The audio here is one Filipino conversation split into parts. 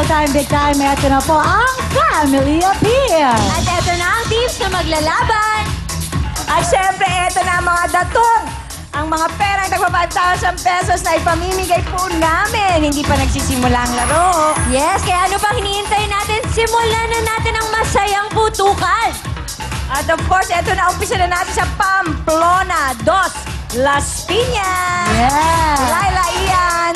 Showtime Big Time. Ito na po ang Family Appeal. At eto na ang teams na maglalaban. At syempre, eto na mga datong. Ang mga perang tagpa 5,000 pesos na ipamimigay po namin. Hindi pa nagsisimula ang laro. Yes, kaya ano pang hinihintay natin? Simulan na natin ang masayang putukan. At of course, eto na, umpisa na natin sa Pamplona 2, Las Piñas. Yeah. Laila, Ian.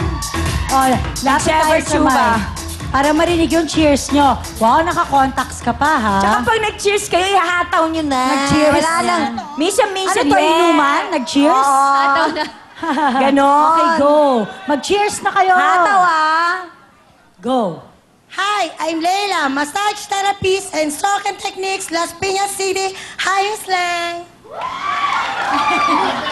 Oh, lapit tayo sa Chuba. mic. Para marinig yung cheers nyo. Wow, naka-contacts ka pa, ha? Tsaka pag nag-cheers kayo, ihahataw nyo na. Nag-cheers Wala na. lang. Minsan-minsan Ano to, inuman? Nag-cheers? Ataw na. Ganon. Okay, go. Mag-cheers na kayo. Hataw, ah. Go. Hi, I'm Leila, massage therapist and stroking techniques, Las Piñas City, High Slang.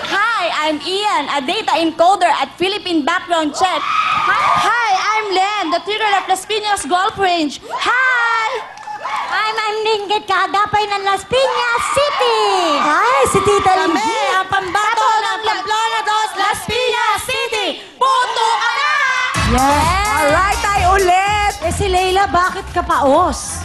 Hi, I'm Ian, a data encoder at Philippine Background Check. Hi, I'm Len, the tutor at Las Piñas Golf Range. Hi! I'm Ninggit, kaagapay ng Las Piñas City. Ay, si Tita Kami, Lindsay. ang pambato ng Pamplona 2, Las Piñas City. Puto ka na! Yes. Alright, tayo ulit. Eh, si Leila, bakit ka paos?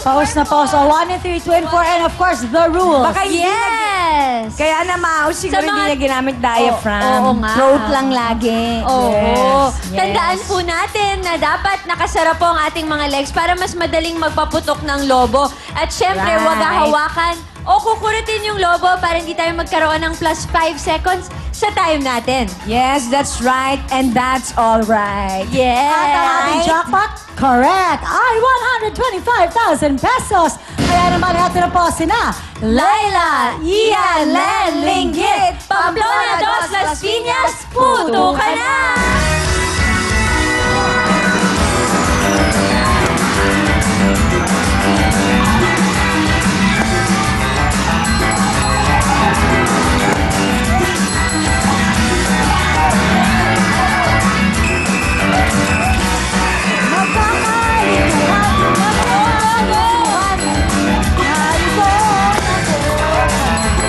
Paos na paos. Oh, 1 and 3, 2 and 4, and of course, the rules. Baka hindi Yes! Kaya na mouse, siguro Sa mga- hindi niya ginamit diaphragm. Oo nga. Throat lang lagi. Oo. Yes, yes. Tandaan po natin na dapat nakasara po ang ating mga legs para mas madaling magpaputok ng lobo. At syempre, Right. wag hahawakan o kukurutin yung lobo para hindi tayo magkaroon ng plus 5 seconds sa time natin. Yes, that's right. And that's all right. Yes! At ang ating jackpot, correct, ay 125,000 pesos. Kaya naman, ito na po sina Laila, Ian, Len, Linggit, Pamplona 2, Las Piñas, puto ka na!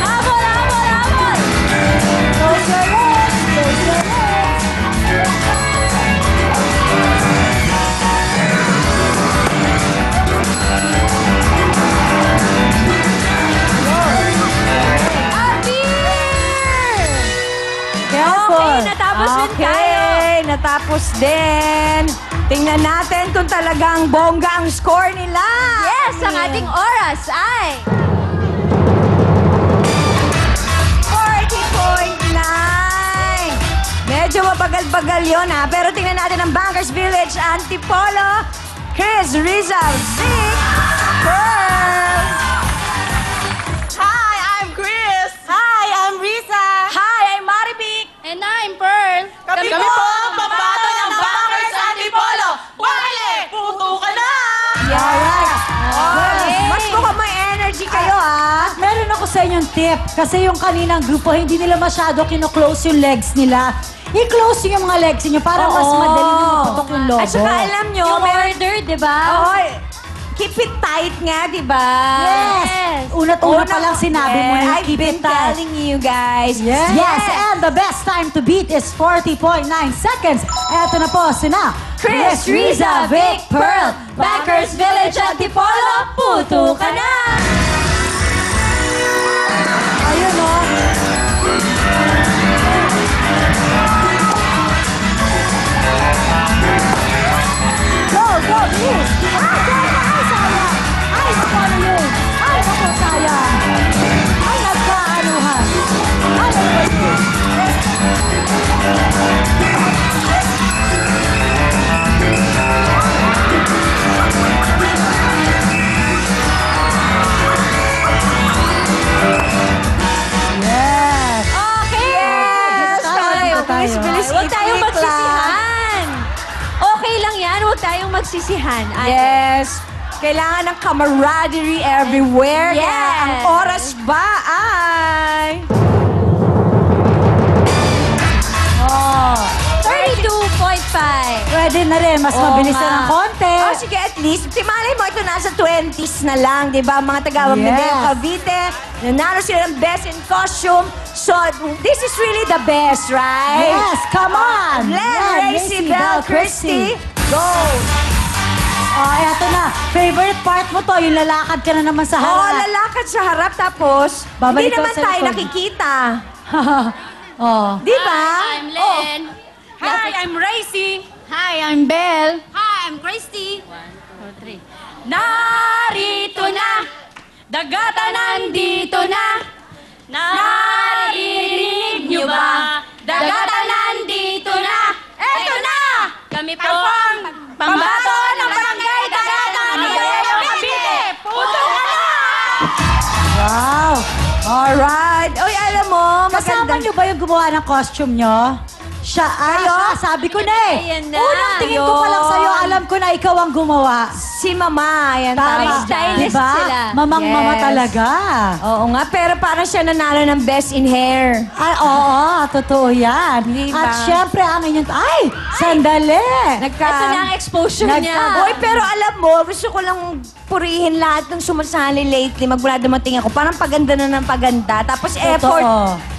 Habol, habol, habol! Okay, natapos din tayo. Okay, natapos din. Tingnan natin kung talagang bongga ang score nila. Yes, ang ating oras ay... 40.9. Medyo mabagal-bagal yun, ha? Pero tingnan natin ang Bankers Village, Antipolo, Chris Rizal, Zig, Pearl. Hi, I'm Chris. Hi, I'm Risa. Hi, I'm Maribik. And I'm Pearl. Kami po ang pambato ng Bankers Antipolo. Wale, puto ka na! Alright. Okay. Mas mukhang may energy kayo, ha? Meron ako sa inyong tip. Kasi yung kaninang grupo, hindi nila masyado kino-close yung legs nila. I-close yung mga legs niyo para mas Oo. madali na maputok yung lobo. At saka alam nyo, Yung may order, di ba? Oy, keep it tight nga, di ba? Yes! Una-una pa lang sinabi mo na I've keep been it tight. telling you guys. Yes, and the best time to beat is 40.9 seconds. Eto na po sina Chris, Riza, Vic, Pearl, Bankers Village, Antipolo, puto ka na! Ayun o. Go, go, Chris! Ay, sayang! Ay, naku, ano yun? Ay, naku, sayang! Ay, nagkaanuhan! Ay, ano ba yun? Yes! Okay! Yes, tayo. tayo. Bilis, Huwag tayong i-click lang. magsisihan. Okay lang yan, huwag tayong magsisihan. Yes. Kailangan ng camaraderie everywhere. Yes. Kaya ang oras ba ay... Oh, 32.5. pwede na rin. Mas Oo mabilis nga. na ng konti. Oh, sige, at least. Timalay mo, ito nasa 20s na lang, di ba? Mga taga-Magdalena, Yes. Cavite. Nanalo sila ng best in costume. So, this is really the best, right? Yes, come on! Len, Yan, Racy, Bell, Christy. Go! Oh, eto na. Favorite part mo to, yung lalakad ka na naman sa Oo, harap. lalakad sa harap tapos Babalik hindi ko naman sa tayo likod. nakikita. oh. Di ba? Hi, I'm Len. Hi, I'm Racing. Hi, I'm Belle. Hi, I'm Christy. 1, 2, 3. Narito na, dagatan nandito na. Naririnig niyo ba? Dagatan nandito na. Eto na! Kami po ang pambato ng barangay Dagatan ng Bayang Cavite. Puto ka na! Wow. Alright. Uy, alam mo, Kasama maganda. niyo ba yung gumawa ng costume niyo? Siya, siya, sabi ko na eh. Ayan na. Unang tingin ko pa lang sa'yo, alam ko na ikaw ang gumawa. Si Mama, ayan Tama. tama. stylist Diba? sila. Mamang-mama Yes. talaga. Oo nga, pero parang siya nanalo ng best in hair. Ay, oo, totoo yan. Di At ba? syempre, ang inyong... Ay, sandali! Ito na ang exposure niya. Uy, pero alam mo, gusto ko lang purihin lahat ng sumasali lately. Magmula dumating ako, parang paganda na ng paganda. Tapos effort.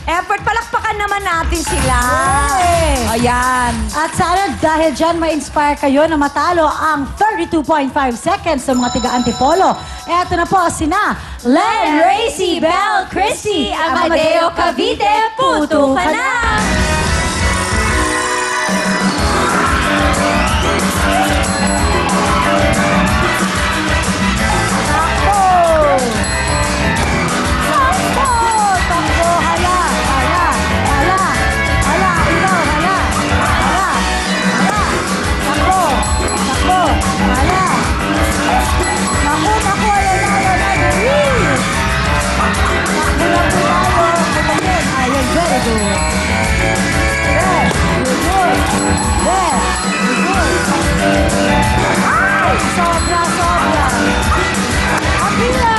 Effort, palakpakan naman natin sila. Yay! Ayan. At sana dahil dyan ma-inspire kayo na matalo ang 32.5 seconds sa mga tiga-Antipolo. Eto na po sina Len, Racy, Belle, Christy, Amadeo Cavite, puto ka na! Takbo! Takbo! Takbo! Hala! Hala! Hala! Hala! Ikaw! Hala! Hala! Hala! Takbo! Takbo! Hala! Naku! Naku! Ayan na! Ayan na! Dali! Takbo lang po tayo! Patayin! Ayun! Very good! There! Very good! There! Very good! Ay! Sobra! Sobra! Ang bilang!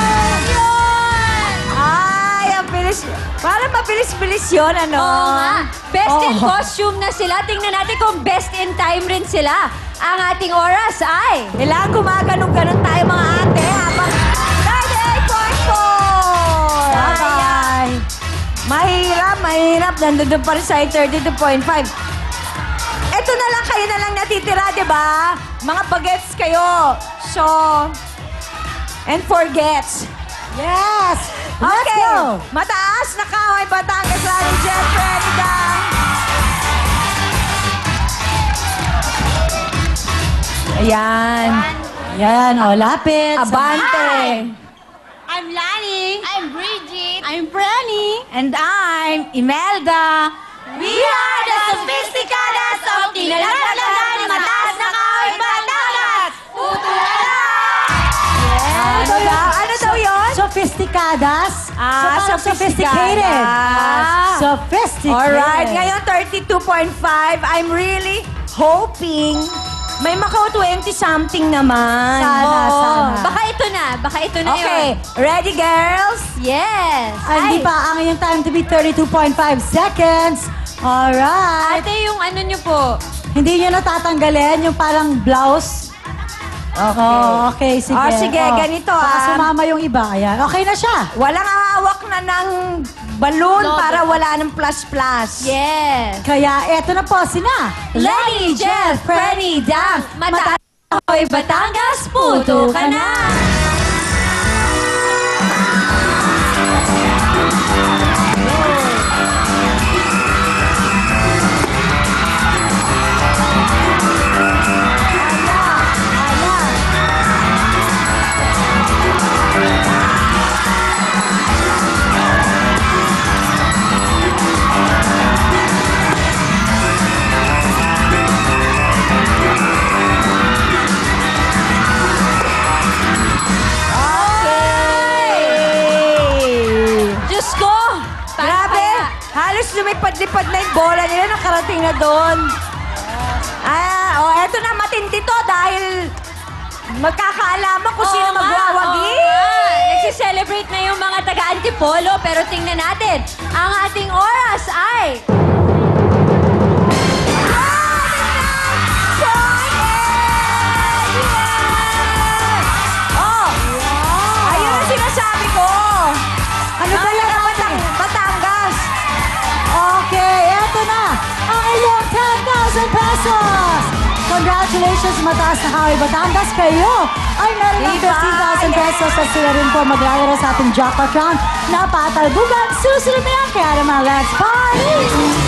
Ay, ang bilis. Parang mabilis-bilis yun, ano? Oo nga. Best in Oo. costume na sila. Tingnan natin kung best in time rin sila. Ang ating oras ay... Kailangan gumaganong-ganon tayo, mga ate, habang 38.4! Bye-bye! Mahirap, mahirap. Nandun pa rin sa 32.5. Eto na lang, kayo na lang natitira, di ba? Mga bagets kayo. So, and forgets. Yes! Let's Okay, go! mataas na kaway Batangas Rally Jet, ready down. Ayan. Yan, o, lapit. Abante. I'm Lani. I'm Bridget. I'm Franny. And I'm Imelda. We are the Sophisticadas of Tinalaglagan, mataas na kaway Batangas. Puto ka na! Ano daw? Ano daw yun? Sophisticadas. Ah, So, parang sophisticated. sophisticadas. Sophisticated. Alright, ngayon 32.5. I'm really hoping may maka 20-something naman. Sana, Oo. sana. Baka ito na. Baka ito na Okay, yun. ready girls? Yes. Hindi pa ang inyong time to be 32.5 seconds. Alright. Ate, yung ano nyo po. Hindi nyo natatanggalin yung parang blouse. Okay. Oh, okay, sige. Oh, sige, ganito, Baka ah. sumama yung iba. Ayan, okay na siya. Walang hawak na ng balloon Logo. para wala ng plus-plus. Yes. Kaya eto na po sina Lenny, Jeff, Freddy, Dam, mataas na kaway Batangas, puto ka na! Diyos ko! Grabe! Halos lumipad-lipad na yung bola nila, nakarating na doon. Eto na, matindi to dahil magkakaalaman kung sino Oo nga, magwawagi. oo nga. Nagsiselebrate na yung mga taga-Antipolo, pero tingnan natin, ang ating oras ay... Oh! Ayun ang sinasabi ko. Ano ba yan? Batangas. Okay, eto na ang inyong 10,000 pesos. Congratulations, mataas na Hawi Batangas. Kayo ay meron ng 15,000 pesos at sila rin po maglalaro sa ating jackpot round na patalbugan. Susunod na yan, kaya naman, let's party!